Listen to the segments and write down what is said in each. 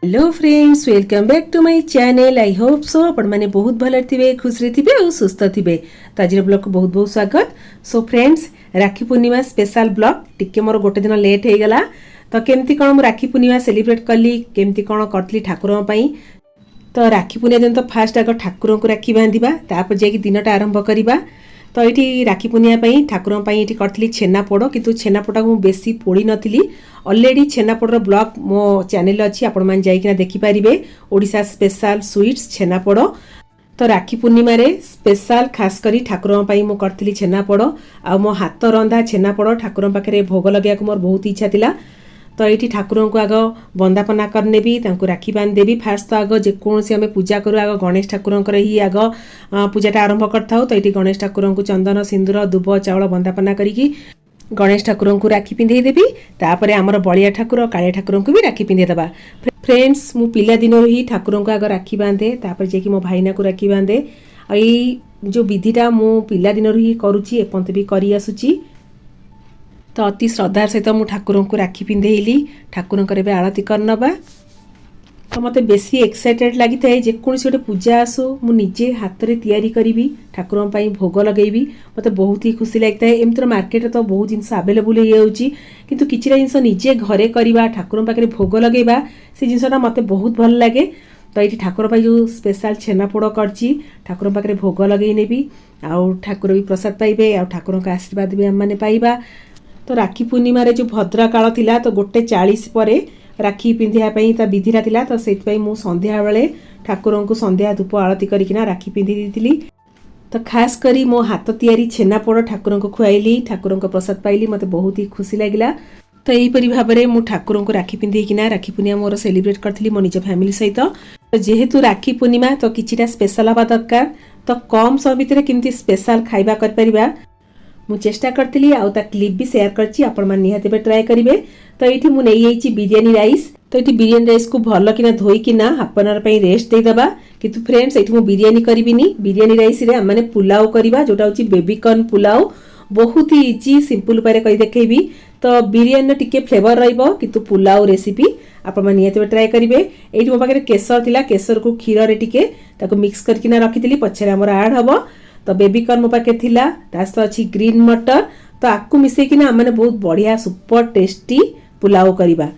Hello friends, welcome back to my channel. I hope so आपण मैंने बहुत भल थे, खुश थे और सुस्थ थे। तो आज ब्लॉग को बहुत बहुत स्वागत। सो फ्रेंड्स, राखी पूर्णिमा स्पेशल ब्लॉग टिके मोर गोटे दिन लेट हो गला। तो केमती कौन मु राखी पूर्णिमा सेलिब्रेट कली, केमती कौन करी ठाकुर। तो राखी पूर्णिमा दिन तो फास्ट आग ठाकुर को राखी बांधा, तापर जाकि दिनटा आरंभ करवा। तो ये राखी पूर्णिमा ठाकुर ये करी छेनापोड़, किंतु छेनापोड़ा को बेसी पोड़ी नी। ऑलरेडी छेनापोड़ ब्लॉग मो चैनल अच्छी, आपण मैंने जाइकिना देखिपारे। Odisha special sweets chhenapoda. तो राखी पूर्णिमा रे स्पेशल खास करी ठाकुर मु करी छेनापोड़ आ मो हाथ रंधा छेनापोड़ ठाकुर पाखे भोग लगे मोर बहुत इच्छा थिला। तो ये ठाकुर को आग बंदापना करनेबी, राखी बांधदेवी। फास्ट तो आग जेकोसी आम पूजा करूँ आग गणेश ठाकुर ही आग पूजाटा आरंभ करता। तो ये गणेश ठाकुर को चंदन सिंदूर दुब चाउल बंदापना करी गणेश ठाकुर को राखी पिंधेदेवी। तापर आमर बलिया ठाकुर कालिया ठाकुर को भी राखी पिंधेदबा। फ्रेंड्स, मु पिला दिन ही ठाकुर को आग राखी बांधे, तापर जे कि मो भाईना को राखी बांधे। यही जो विधिटा मु पिला दिन ही करुची, एपंत भी करी आसुची। तो अति श्रद्धार सहित मु ठाकुर को राखी पिंधेली। ठाकुर आरती करनबा। तो मत बेसी एक्साइटेड लगी थाए, जेकोसी गोटे पूजा आसू मु निजे हाथ रे तैयारी करी ठाकुर भोग लगेबी। मत बहुत ही खुशी लगता है। एमती मार्केट तो बहुत जिनस आवेलेबल हो जाऊँगी, किंतु किछिटा जिनस निजे घरे करवा ठाकुर पाखे भोग लगेबा से जिनसटा मत बहुत भल लगे। तो ये ठाकुर जो स्पेशल छेनापोड़ करची ठाकुर पाखे भोग लगे नेबी। आउ ठाकुर भी प्रसाद पाइबे, आउ ठाकुर का आशीर्वाद भी आम मैंने पाइबा। तो राखी पूर्णिमा रे जो भद्रा काल थिला, तो 1:40 पर राखी पिंधापी ता विधिरा थिला। तो से संध्या बेले ठाकुर को संध्या धूप आरती करिकिना राखी पिंधि देइतिली। तो खास करी मो हाथ तैयारी छेनापोड़ ठाकुर को खुआइली, ठाकुर को प्रसाद पाइली, मते बहुत ही खुशी लगिला। तो यहीपरि भाव में मु ठाकुर को राखी पिंधेकिना राखी पूर्णिमा मोर सेलिब्रेट करथिली मो निज फैमिली सहित। तो जेहेतु राखी पूर्णिमा तो किछिटा स्पेशल हवा दरकार। तो कम समय भितर केमती स्पेशल खाइबा कर परिबा मु चेष्टा करथिली, आउ ता क्लिप भी शेयर करछि, आपण मन निहाते बे ट्राई करिवे। तो एठी मु नै आइछि बिरयानी राइस। तो एठी बिरयानी राइस को भलो किना धोई किना हाफ एन आवर पई रेस्ट दे दबा। किंतु फ्रेंड्स, एठी मु बिरयानी करिबिनी। बिरयानी राइस रे माने पुलाव करिबा, जोटा होछि बेबी कॉर्न पुलाव। बहुत ही इजी सिंपल उपाय कहि देखैबी। तो बिरयानी टिके फ्लेवर रहइबो, किंतु पुलाव रेसिपी आपण मन निहाते बे ट्राई करिवे। एठी मो पाखे केसर थिला, केसर को खीर रे टिके ताको मिक्स करकिना रखिथिली, पछरे हमर ऐड हबो। तो बेबी कॉर्न मो पाखे थिला, तास तो अछि ग्रीन मटर। तो आकु मिसे किना हमने बहुत बढ़िया सुपर टेस्टी पुलाव करिबा।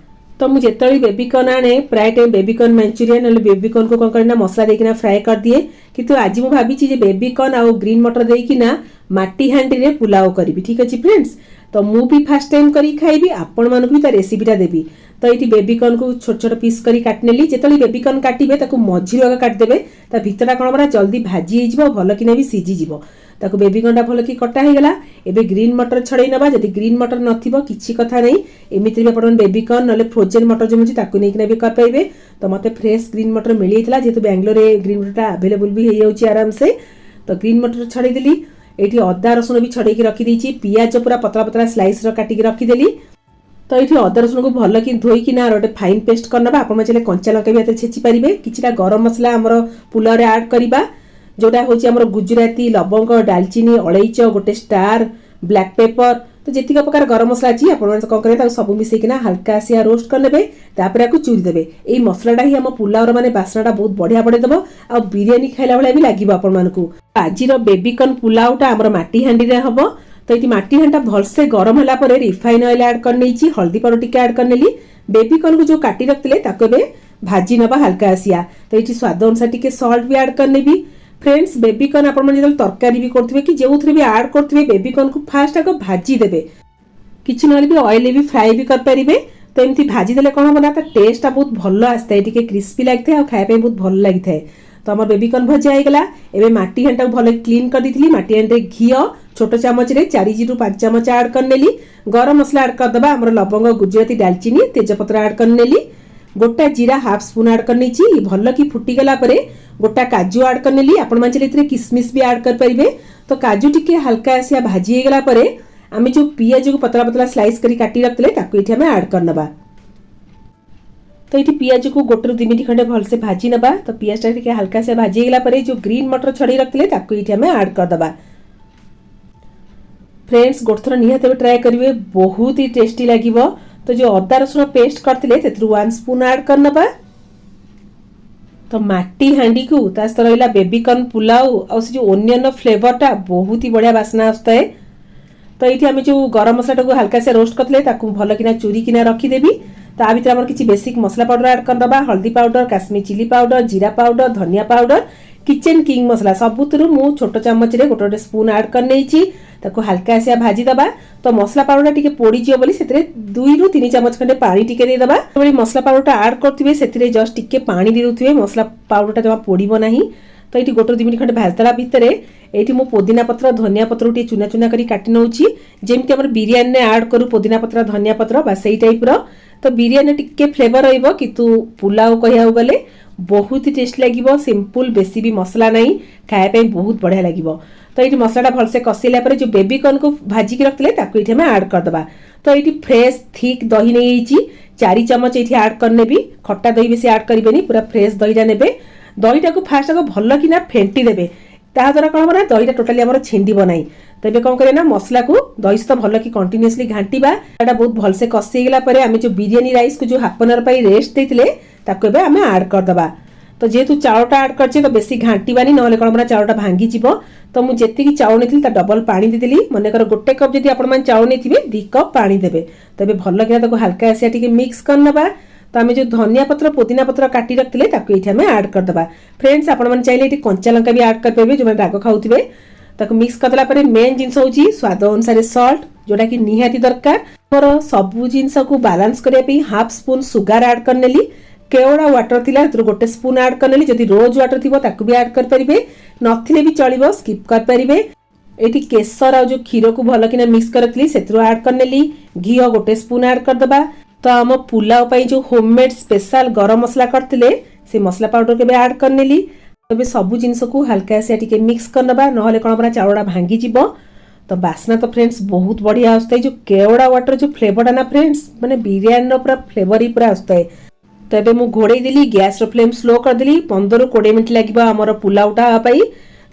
तो मु जेतली बेबी कॉर्न आने प्राय टाइम बेबी कॉर्न मंचूरियन नले बेबी कॉर्न को कोन करना मसला देकिना फ्राई कर दिए। किंतु आज मु भाबी छी जे बेबी कॉर्न आ ग्रीन मटर देकिना माटी हांडी रे पुलाव करिबी। ठीक अछि फ्रेंड्स, तो मु भी फर्स्ट टाइम करी खाइबी, आपण मानक भी ता रेसिपीटा देबी। तो ये बेबी कॉर्न को छोट छोट पीस करी काटनेली। जेतली बेबी कॉर्न काटिबे ताको मझिरु आगे काट देबे, ता भितरटा कोन बरा जल्दी भाजी हे जिवो, भलो किना भी सिजी जिवो। ताको बेबी कॉर्नटा भलो कि कटा हे गला। एबे ग्रीन मटर छड़ै नबा। जदि ग्रीन मटर नथिबो किछि कथा नै, एमिति भी आपण बेबी कॉर्न नले फ्रोजन मटर जमुछि ताको नै किना भी कर पाइबे। तो मते फ्रेश ग्रीन मटर मिली हितला, जेतु बेंगलोर रे ग्रीन मटरटा अवेलेबल भी हे जाउछि आराम से। तो ग्रीन मटर छड़ै देली। एठी अदा रसुन भी छड़ै कि रखि दैछि, पियाज पूरा पतला पतला स्लाइस रो काटि कि रखि देली। तो ये अदा रसुन को भल कि धोई किना गोटे फाइन पेस्ट करना। आपण चले कंचा लंका भी छेची पारे। किछिटा गरम मसला हमर पुलाव रे ऐड करिबा, जोटा होछि हमर गुजराती लवंग दालचीनी अलैच गोटे स्टार ब्लैक पेपर। तो जेतिक प्रकार गरम मसला अछि आपण कोन करे ता सब मिसै किना हल्का सिया रोस्ट कर नेबे, तापर आकु चूरी देबे। एई मसलाटा ही हम पुलाव रो माने बासनाटा बहुत बढ़िया पड़े देबो, आ बिरयानी खाइला बेले भी लागिबो आपण मानकू। आजिरो बेबी कॉर्न पुलावटा हमर माटी हांडी रे हबो। तो ये माटी हांडा भलसे गरम होला परे रिफाइन ऑयल ऐड कर नेछि, हल्दी पाउडर टिके ऐड कर नेली। बेबी कॉर्न को जो काटी रखतिले ताको बे भाजी नबा हल्का आसिया। तो ये स्वाद अनुसार टिके सॉल्ट भी ऐड कर नेबी। फ्रेंड्स, बेबी कॉर्न आपण मन जदल तरकारी भी करथिबे कि जेउथरे भी ऐड करथिबे, बेबी कॉर्न को फास्ट आको भाजी देबे। किछि नले भी ऑयल भी फ्राई भी कर परिबे। तो एमती भाजी देले कोन बना ता टेस्ट बहुत भलो आस्ता, टिके क्रिस्पी लागथे आ खाय पे बहुत भलो लागिथे। तो हमर बेबी कॉर्न भजा हे गला। एबे माटी हांडा को भलो क्लीन कर दिथिली। माटी हांडे घी छोट चामच रे 4 ରୁ 5 चामच ऐड कर नेली। गरम मसला ऐड कर दबा, हमर लवंग गुजराती दालचीनी तेजपत्र ऐड कर नेली। गोटा जीरा हाफ स्पून ऐड कर नेछि। भलो कि फुटी गला परे गोटा काजू ऐड कर नेली। आपण मानचे इतरे किसमिस भी ऐड कर परिबे। तो काजू टिके हल्का आसिया भाजी हे गला परे आमे जो पियाज को पतला पतला स्लाइस करी काटी रखतले ताको इथे हमें ऐड कर नबा। तो ये पियाज को 1 ରୁ 2 मिनट खंडे भलसे भाजी नबा। तो पियाजटा टिके हल्का से भाजी हे गला परे जो ग्रीन मटर छड़ी रखतले ताको इथे हमें ऐड कर दबा। फ्रेंड्स, गोटे थर निहाते ट्राए करेंगे, बहुत ही टेस्टी लगे। तो जो अदा रसुण पेस्ट करते 1 स्पून ऐड कर नबा। तो माटी हांडी को ता सहित रहिला बेबीकॉर्न पुलाव आ से जो ओनियन फ्लेवरटा बहुत ही बढ़िया बास्ना आसता है। तो ये आम जो गरम मसला को हल्का से रोस्ट करते भल कि चूरी किना रखीदेवी। ता भीतर आम किसी बेसिक मसला पाउडर ऐड करदबा, हल्दी पाउडर, काश्मीर चिली पाउडर, जीरा पाउडर, धनिया पाउडर, किचन किंग मसला सबुतु मु छोट चमच रे गोटे स्पून ऐड कर नहीं हल्का से भाजी दबा। तो मसला पाउडर टिके पोड़ीजी बोली से 2 ରୁ 3 चामच खंडे पानी टिके दे दबा। मसला पाउडर ऐड करथिबे से जस्ट टिके पानी दे दउथिबे, मसला पाउडर जमा पोड़ीबो नाही। तो ये 1 ରୁ 2 मिनिट खंडे भाजदेला भितर ये मु पुदीना पत्र धनिया पत्र टे चुना चुना करी काटी नउची जेमती हमर बिरयानी ऐड करू पुदीना पत्र धनिया पत्र बा सेई टाइप रो। तो बिरयानी टिके फ्लेवर रहइबो किंतु पुलाव कहिया गले बहुत ही टेस्ट लागिबो, सिंपल बेसी भी मसला नहीं, खाया पे बहुत बढ़िया लागिबो। तो ये मसलाटा भलसे कसिला पर जो बेबीकॉर्न को भाजी के रखले ताको इथे में ऐड कर दबा। तो ये फ्रेश थिक दही नहीं आइची 4 चमच ये ऐड करने भी, खट्टा दही बेसी ऐड करिबेनी, पूरा फ्रेश दहीटा नेबे। दहीटा को फास्ट आगो भल किना फेंटी देबे, ता द्वारा कौन हम दहीटा टोटाली आमर छिंडी बनाई। तो ये कौन करें ना मसला को दही सहित भल कि कंटिन्यूअसली घांटीबा, बहुत भलसे कसी गला आम जो बिरयानी राइस को जो हाफ एन आवर पर रेस्ट देते ताको एबे आम ऐड कर दबा। तो जेहेतु चाउलटा ऐड करछे तो बेसी घांटीबानी नहले कौन हम चाउलटा भांगी जिवो। तो मुझे जी चाउल नहीं ता डबल पानी देदेली, मनकर 1 कप जदि आपण मन चाउल नहीं 2 कप पानी देबे। तो ये भल कि हल्का आसिया टिके मिक्स करनबा। तो आम जो धनिया पत्र पुदीना पत्र काटी रखते ताको ये आम ऐड कर दबा। फ्रेंड्स आपण मन चाहिए ये कंचा लंका भी ऐड कर पारे जो राग खाऊे। ताको मिक्स करदेला परे मेन जिनस होची स्वाद अनुसार सॉल्ट जोटा कि निहाती दरकार। मोर सबु जिनस को बैलेंस करने पे हाफ स्पून सुगर ऐड करनेली, केवड़ा वाटर थिला 1 स्पून ऐड करनेली, जदि रोज वाटर थिबो ताको भी ऐड कर परिबे, नथिले भी चलिबो स्किप कर परिबे। एठी केसर आ जो खीर को भल किना मिक्स करथली सेथरो ऐड करनेली, घी 1 स्पून ऐड कर दबा। तो आम पुलाव पई जो होममेड स्पेशल गरम मसला करथिले से मसला पाउडर के भी ऐड करनेली। तबे सबु जिनस को हल्का से टिके मिक्स करनबा नहले कोन हमरा चाउलटा भांगी जिवो। तो बास्ना तो फ्रेंड्स बहुत बढ़िया आसता है, जो केवड़ा वाटर जो फ्लेवरटा ना फ्रेंड्स माने बिरयानी रो पूरा फ्लेवर ही पूरा आसता है। तो ये मुझे घोड़े देली, गैस रो फ्लेम स्लो कर देली, 15 ରୁ 20 मिनट लगे आमर पुलावटा पाई।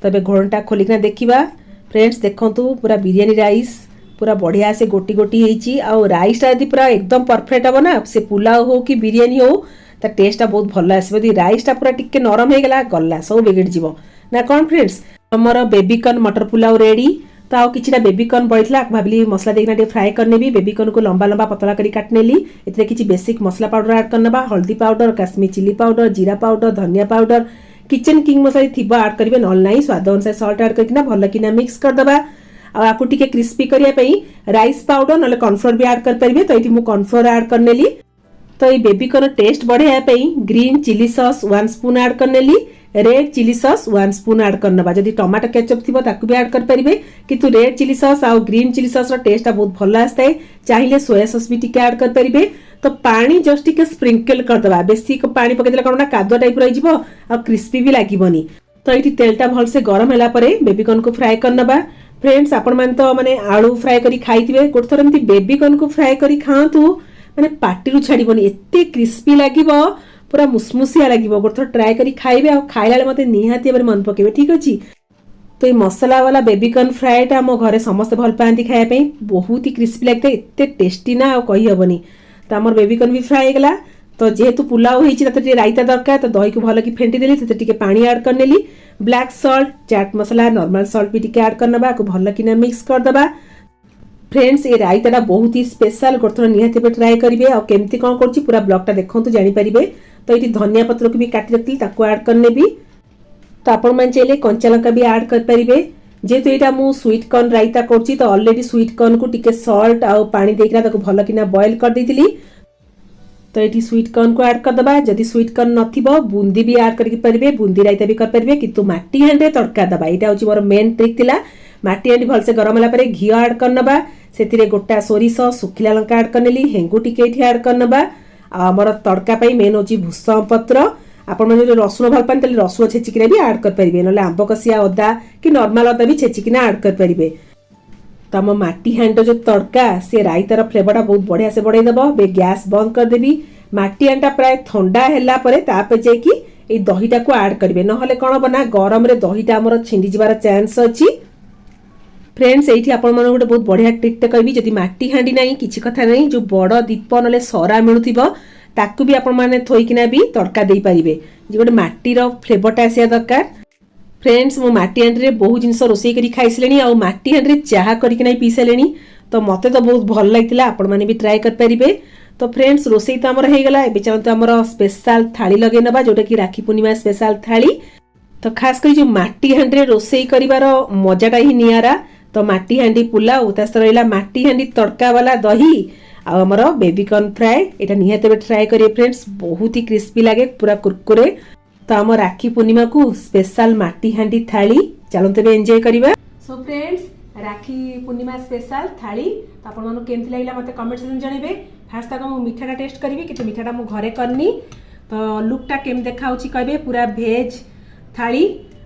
तो ये घोड़टा खोलिकना देखा फ्रेंड्स, देखंतु पूरा बिरयानी राइस पूरा बढ़िया से गोटी गोटी होईची। आ राइसटा यदि पूरा एकदम परफेक्ट हम ना से पुलाव हो कि बिरयानी हो ता टेस्टा बहुत भल आसबो। यदि राइसटा पूरा टिके नरम हो गला गला सब बिगड़ जीवो ना कौन फ्रेंड्स। हमर बेबीकॉर्न मटर पुलाव रेडी। तो आउ किछिटा बेबीकॉर्न बढ़िला भाविली मसला देना टे फ्राई करने भी, बेबीकॉर्न को लंबा लंबा पतला करी काटनेली। एतरे किछि बेसिक मसला पाउडर ऐड करनबा, हल्दी पाउडर, काश्मीर चिली पाउडर, जीरा पाउडर, धनिया पाउडर, किचन किंग मसला थिबा ऐड करिवे नल नाही, स्वाद अनुसार सॉल्ट ऐड करकिना भल किना मिक्स कर दबा। आ आकु टिके क्रिस्पी करिया पई राइस पाउडर नले कॉर्नफ्लोर भी ऐड कर परिबे। तो एठी मु कॉर्नफ्लोर ऐड करनेली। तो ये बेबीकॉर्न टेस्ट बढ़िया पई green chilli sauce 1 spoon add करनेली, red chilli sauce 1 spoon add करनबा। जदि टमाटो केचप थिबो ताकु भी ऐड कर परिबे, किंतु रेड चिली सॉस आ ग्रीन चिली सॉस रो टेस्ट बहुत भल आस्ता है। चाहिले सोया सॉस भी टिके ऐड कर परिबे। तो पानी जस्ट टिके स्प्रिंकल कर दबा, बेसी को पानी पके देला कोना कादुआ टाइप रहि जिवो आ क्रिस्पी भी लागिबोनी। तो एठी तेलटा भल से गरम होला परे बेबीकॉर्न को फ्राई करनबा। फ्रेंड्स आपण मन तो माने आलू फ्राई करी खाइथिबे, गोटे थोर एमती बेबीकॉर्न को फ्राई करी खांतु माने पाटी रु छाड़ीबोनी, एते क्रिस्पी लागिबो पूरा मुसमुसिया लागिबो। गोटे थोर ट्राई करी खाइबे आ खाइला मते निहाती एबे मन पकेबे, ठीक अछि। तो ये मसला वाला बेबीकॉर्न फ्राईटा आम घरे समस्त भल पाती खाया, बहुत ही क्रिस्पी लगता है, एते टेस्टी ना आ कहि हबनी। तो आमर बेबीकॉर्न भी फ्राई गला। तो जेहेतु पुलाव होईची तते रायता दरकार, तो दही को भल कि फेंटी देली, तते टिके पानी ऐड करनेली, ब्लैक सॉल्ट, चाट मसला, नॉर्मल सॉल्ट भी टिके ऐड करनबा को भल किना मिक्स कर दबा। फ्रेंड्स ये रायताटा बहुत ही स्पेशल, गोटे निहाती पे ट्राई करिवे आ केमती कोन करछि पूरा ब्लॉगटा देखंतु जानि परिबे। तो ये धनिया पत्र को भी काटी रखली ताको ऐड करने भी। तो आपण मन चाहिए कंचा लंका भी ऐड कर परिबे। जेहेतु एटा मु स्वीट कॉर्न रायता करछि तो ऑलरेडी स्वीट कॉर्न को टिके सॉल्ट आ पानी देकरा ताको भल किना बॉईल कर देथिली। तो ये स्वीट कॉर्न को ऐड कर दबा। जदि स्वीट कॉर्न नथिबो बूंदी भी ऐड करके परिबे, बूंदी रायता भी कर परिबे, किंतु माटी हांडे तड़का दबा। एटा होची मोर मेन ट्रिक थिला। माटी हांडी भल से गरम होला परे घी ऐड करनबा, सेतिरे गोटा सोरिष सुखिला लंका ऐड करनेली, हेंगु टिके एठी ऐड करनबा। आमर तड़का पाई मेन होची भूसम पत्र। आपण माने रसुण भल पान तले रसुण छेचिकिना भी ऐड कर परिबे, नले आंब कसिया अदा कि नॉर्मल अदा भी छेचिकिना ऐड कर परिबे। तो आम माटी हांडो जो तड़का से रायतार फ्लेवरटा बहुत बढ़िया से बढ़ाई दबो। बे गैस बंद कर देबी। माटी हांडा प्राय ठंडा हैला परे तापे जेकी ए दहीटा को ऐड करिवे, नहले कोन बना गरम रे दहीटा हमर छिंडी जिबार चांस अछि। फ्रेंड्स एठी आपण मन गोटे बहुत बढ़िया ट्रिक टे कहबी, जदि माटी हांडी नाही किछि कथा नाही, जो बड़ दीप नले सरा मिलुथिबो ताकू भी आपण माने थोइकिना भी तड़का दे पारिबे जे गोटे माटीर फ्लेवरटा आसिया दरकार। फ्रेंड्स मो माटी हांडी रे बहुत जिनस रोसई करी खाइसलेनी आ माटी हांडी रे चाहा करिकिना पी सालेनी तो मते तो बहुत भल लागितला आपण माने भी ट्राई कर परिबे। तो फ्रेंड्स रोसई तो हमर हे गला एबे चलते हमर स्पेशल थाली लगे नबा जोटा कि राखी पूर्णिमा स्पेशल थाली। तो खास करी जो माटी हांडी रे रोसई करिवार मजाटा ही नियारा। तो माटी हांडी पुलाव तास रहिला माटी हांडी तड़का वाला दही आ हमर बेबीकॉर्न फ्राई एटा निहाते ट्राई करिए फ्रेंड्स बहुत ही क्रिस्पी लागे पूरा कुरकुरे। तो हम राखी पूर्णिमा को स्पेशल माटी हांडी थाली चलते भी एंजॉय करिबा। सो फ्रेंड्स राखी पूर्णिमा स्पेशल थाली तो आपण मानु केमति लागला मते कमेंट सेक्शन जणेबे। फास्ट तक मु मिठाटा टेस्ट करिवि कि मिठाटा मु घरे करनी तो लुकटा केम देखाउची कहबे पूरा भेज थाली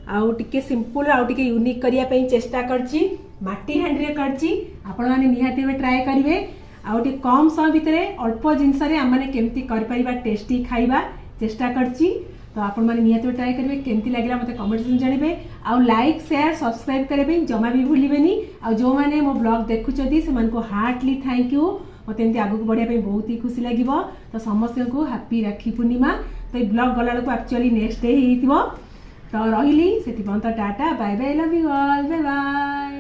आउ टिके सिंपल आउ टिके यूनिक करिया पे चेष्टा करची माटी हांडी रे करची आपण माने निहाती में ट्राई करिवे आउ टिके कम समय भितरे अल्प जिंस रे हम माने केमति कर परिबा टेस्टी खाइबा चेष्टा करची। तो आपण माने निहाती में ट्राई करिवे केमति लागला मते कमेंट सेक्शन जणिबे आउ लाइक शेयर सब्सक्राइब करबे जमा भी भूलिबेनी आउ जो माने मो ब्लॉग देखुचोदी से मन को हार्टली थैंक यू मत एमती आगू बढ़िया पे बहुत ही खुशी लगे। तो समस्त को हैप्पी राखी पूर्णिमा। तो ये ब्लॉग गला को एक्चुअली नेक्स्ट डे ही तो रही से tata bye bye love you all bye bye.